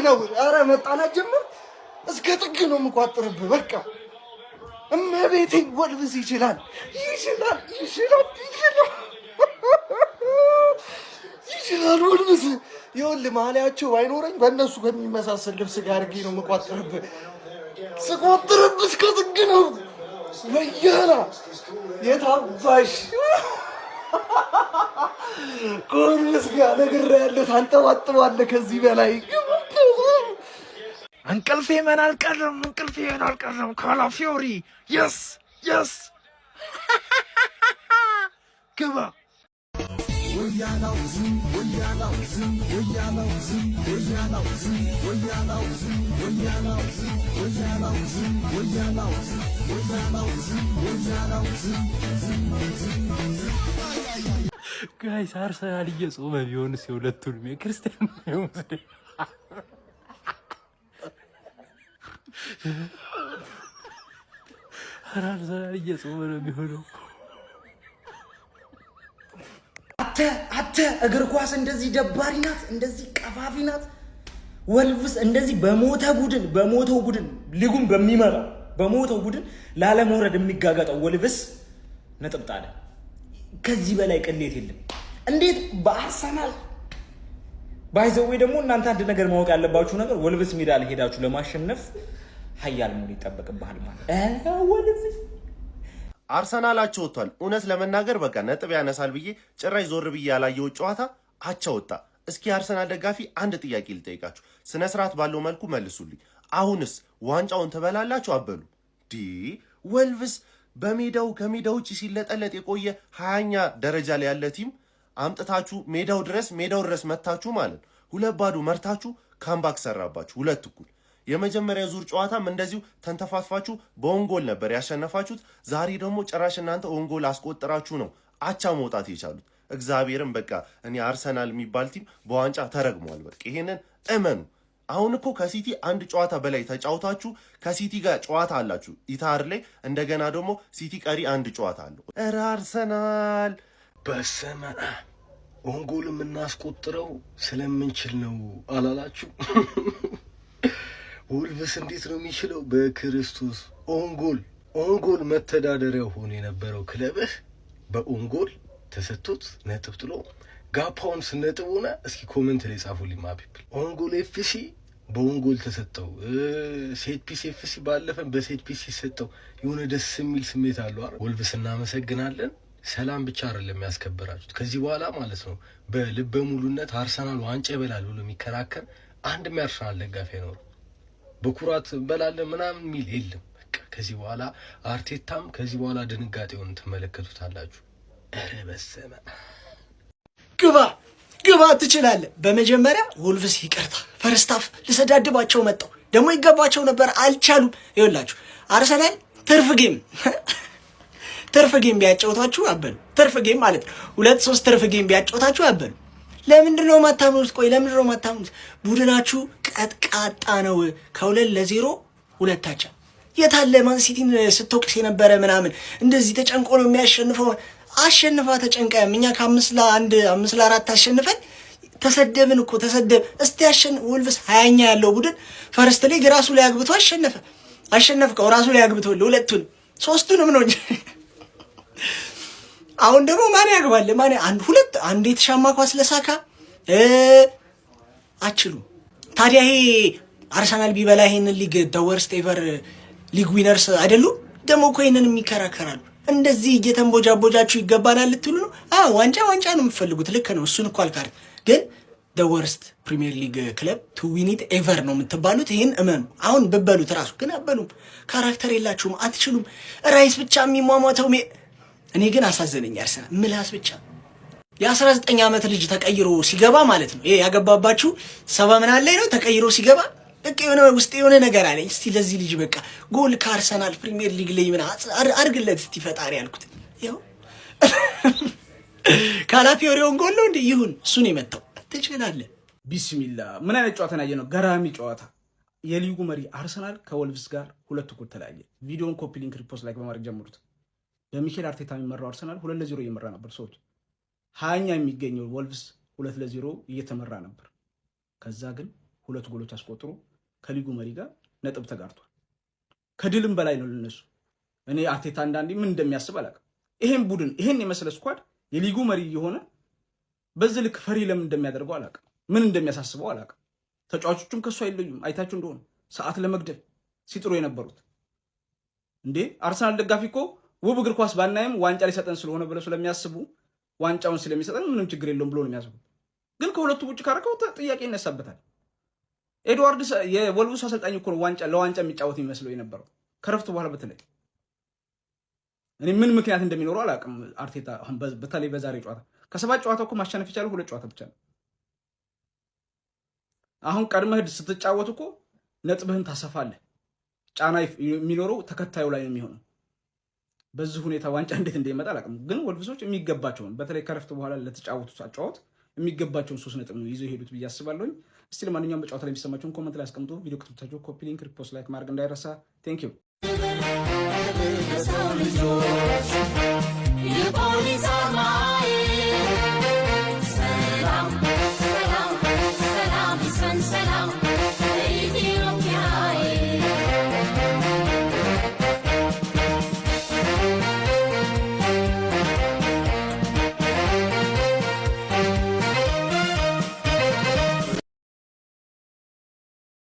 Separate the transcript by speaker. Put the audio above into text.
Speaker 1: ነው። ኧረ መጣላት ጀምር እስከ ጥግ ነው የምቋጥርብህ። በቃ እመቤቴን ወልብስ ይችላል ወልብስ። ይኸውልህ ማሊያቸው ባይኖረኝ በእነሱ በሚመሳሰል ልብስ ጋር አድርጌ ነው የምቋጥርብህ። ስቋጥርብህ እስከ ጥግ ነው። በያላ የታባሽ ከወልብስ ጋር ነግሬሃለሁ። ታንጠባጥባለህ ከዚህ በላይ
Speaker 2: እንቅልፌ ምን አልቀረም ካላፊዮሪ የስ ግባ ጋይስ አርሰናል እየጾመ ቢሆንስ የሁለቱንም የክርስቲያን ነው ሙስሊም አርሰናል እየጾመ ነው የሚሆነው።
Speaker 1: አተ እግር ኳስ እንደዚህ ደባሪ ናት፣ እንደዚህ ቀፋፊ ናት። ወልቭስ እንደዚህ በሞተው ቡድን ሊጉን በሚመራው በሞተው ቡድን ላለመውረድ የሚጋጋጠው ወልቭስ ነጥብ ጣለ። ከዚህ በላይ ቅሌት የለም። እንዴት በአርሰናል ባይዘዌ ደግሞ እናንተ አንድ ነገር ማወቅ ያለባችሁ ነገር ወልቭስ ሜዳ ላይ ሄዳችሁ ለማሸነፍ ሀያል መሆን ይጠበቅብሃል ማለት ወልቭስ
Speaker 3: አርሰናላቸው ወጥቷል። እውነት ለመናገር በቃ ነጥብ ያነሳል ብዬ ጭራሽ ዞር ብዬ ያላየው ጨዋታ አቻ ወጣ። እስኪ አርሰናል ደጋፊ አንድ ጥያቄ ልጠይቃችሁ፣ ስነ ስርዓት ባለው መልኩ መልሱልኝ። አሁንስ ዋንጫውን ትበላላችሁ አበሉ ዲ ወልቭስ በሜዳው ከሜዳው ውጪ ሲለጠለጥ የቆየ 20ኛ ደረጃ ላይ ያለ ቲም አምጥታችሁ ሜዳው ድረስ መታችሁ ማለት 2-0 መርታችሁ ካምባክ ሰራባችሁ 2-1። የመጀመሪያ ዙር ጨዋታም እንደዚሁ ተንተፋፋችሁ በኦንጎል ነበር ያሸነፋችሁት። ዛሬ ደግሞ ጭራሽ እናንተ ኦንጎል አስቆጥራችሁ ነው አቻ መውጣት የቻሉት። እግዚአብሔርም በቃ እኔ አርሰናል የሚባል ቲም በዋንጫ ተረግሟል። በቃ ይሄንን እመኑ። አሁን እኮ ከሲቲ አንድ ጨዋታ በላይ ተጫውታችሁ ከሲቲ ጋር ጨዋታ አላችሁ ኢታር ላይ። እንደገና ደግሞ ሲቲ ቀሪ አንድ ጨዋታ አለው። ኧረ አርሰናል
Speaker 2: በሰማ ኦንጎል የምናስቆጥረው ስለምንችል ነው አላላችሁ? ወልቭስ እንዴት ነው የሚችለው? በክርስቶስ ኦንጎል መተዳደሪያው ሆኖ የነበረው ክለብህ በኦንጎል ተሰጥቶት ነጥብ ጥሎ ጋፓውን ስነጥብ ሆነ። እስኪ ኮሜንት ላይ ጻፉልኝ ማፒፕል። ኦንጎል ኤፍሲ በኦንጎል ተሰጠው፣ ሴት ፒስ ኤፍሲ ባለፈን በሴት ፒስ ሲሰጠው የሆነ ደስ የሚል ስሜት አለው አይደል? ወልቭስ እናመሰግናለን። ሰላም ብቻ አይደለም ያስከበራችሁት። ከዚህ በኋላ ማለት ነው በልበ ሙሉነት አርሰናል ዋንጫ ይበላል ብሎ የሚከራከር አንድም የአርሰናል ደጋፊ አይኖርም። በኩራት በላለን ምናምን የሚል የለም። በቃ ከዚህ በኋላ አርቴታም ከዚህ በኋላ ድንጋጤውን ትመለከቱታላችሁ። ኧረ በሰመ
Speaker 1: ግባ ትችላለህ። በመጀመሪያ ወልቭስ ይቅርታ፣ ፈርስታፍ ልሰዳድባቸው መጣው ደግሞ ይገባቸው ነበር አልቻሉም። ይኸውላችሁ አርሰናል ትርፍ ጌም ቢያጫውታችሁ አበሉ። ትርፍ ጌም ማለት 2-3 ትርፍ ጌም ቢያጫውታችሁ አበሉ። ለምንድነው ማታምኑት? ለምንድነው ማታምኑት? ቡድናችሁ ቀጥቃጣ ነው። 2-0 ሁለታቻ የታለ ማን ሲቲን ስትወቅስ የነበረ ምናምን እንደዚህ ተጨንቆ ነው የሚያሸንፈው። አሸንፋ ተጨንቀም እኛ ከ5-1 5-4 አሸንፈን ተሰደብን እኮ እስቲ ወልቭስ 20ኛ ያለው ቡድን ፈርስት ሊግ ራሱ ላይ አግብቶ አሸነፍከው ራሱ ላይ አግብቶ ሁለቱን 3ቱንም ነው እንጂ አሁን ደግሞ ማን ያግባል? አንድ የተሻማ ኳስ ለሳካ አችሉም። ታዲያ ይሄ አርሰናል ቢበላ ይሄንን ሊግ ወርስት ኤቨር ሊግ ዊነርስ አይደሉም? ደግሞ እኮ ይሄንን የሚከራከራሉ። እንደዚህ እየተንቦጃቦጃችሁ ይገባናል ልትሉ ነው? ዋንጫ ነው የምትፈልጉት። ልክ ነው፣ እሱን እኮ አልካር። ግን ወርስት ፕሪሚየር ሊግ ክለብ ቱ ዊን ኢት ኤቨር ነው የምትባሉት። ይሄን እመኑ። አሁን ብበሉት ራሱ ግን አበሉም። ካራክተር የላችሁም፣ አትችሉም። ራይስ ብቻ የሚሟሟተው እኔ ግን አሳዘነኝ። አርሰናል ምላስ ብቻ የ19 ዓመት ልጅ ተቀይሮ ሲገባ ማለት ነው። ይሄ ያገባባችሁ 70 ምናምን ላይ ነው ተቀይሮ ሲገባ በቃ የሆነ ነገር አለኝ። እስቲ ለዚህ ልጅ በቃ ጎል ከአርሰናል ፕሪሚየር ሊግ ላይ ምን አርግለት እስቲ ፈጣሪ ያልኩት። ይኸው ካላፊዮሪውን ጎል ነው እንዴ? ይሁን እሱን የመታው ትችላለህ።
Speaker 4: ቢስሚላ ምን አይነት ጨዋታ ነው? ገራሚ ጨዋታ። የሊጉ መሪ አርሰናል ከወልቭስ ጋር 2-1 ተለያየ። ቪዲዮን ኮፒ ሊንክ ሪፖስት ላይክ በማድረግ ጀምሩት። በሚኬል አርቴታ የሚመራው አርሰናል 2-0 እየመራ ነበር። ሰዎች 20ኛ የሚገኘው ወልቭስ 2-0 እየተመራ ነበር። ከዛ ግን 2 ጎሎች አስቆጥሮ ከሊጉ መሪ ጋር ነጥብ ተጋርቷል። ከድልም በላይ ነው ለነሱ። እኔ አርቴታ አንዳንዴ ምን እንደሚያስብ አላውቅም። ይሄን ቡድን ይሄን የመሰለ ስኳድ የሊጉ መሪ የሆነ በዚህ ልክ ፈሪ ለምን እንደሚያደርገው አላውቅም። ምን እንደሚያሳስበው አላውቅም። ተጫዋቾቹም ከሱ አይለዩም። አይታችሁ እንደሆነ ሰዓት ለመግደል ሲጥሩ የነበሩት እንዴ አርሰናል ደጋፊ እኮ ውብ እግር ኳስ ባናይም ዋንጫ ሊሰጠን ስለሆነ ብለው ስለሚያስቡ ዋንጫውን ስለሚሰጠን ምንም ችግር የለውም ብሎ ነው የሚያስቡት። ግን ከሁለቱ ውጭ ካረከው ጥያቄ ይነሳበታል። ኤድዋርድ የወልቭስ አሰልጣኝ እኮ ነው ለዋንጫ የሚጫወት የሚመስለው የነበረው ከረፍት በኋላ። በተለይ እኔ ምን ምክንያት እንደሚኖረው አላውቅም። አርቴታ በተለይ በዛሬ ጨዋታ ከ7 ጨዋታ እኮ ማሸነፍ የቻለው 2 ጨዋታ ብቻ ነው። አሁን ቀድመህ ስትጫወት እኮ ነጥብህን ታሰፋለህ። ጫና የሚኖረው ተከታዩ ላይ ነው የሚሆነው። በዚህ ሁኔታ ዋንጫ እንዴት እንደሚመጣ አላውቅም። ግን ወልቭሶች የሚገባቸውን በተለይ ከረፍት በኋላ ለተጫወቱት አጫወት የሚገባቸውን 3 ነጥብ ነው ይዘው ሄዱት ብዬ አስባለሁኝ። እስቲ ለማንኛውም በጨዋታ ላይ የሚሰማቸውን ኮመንት ላይ አስቀምጡ። ቪዲዮ ከተመቻችሁ ኮፒ ሊንክ፣ ሪፖስት፣ ላይክ ማድረግ እንዳይረሳ። ቴንክ ዩ የፖሊስ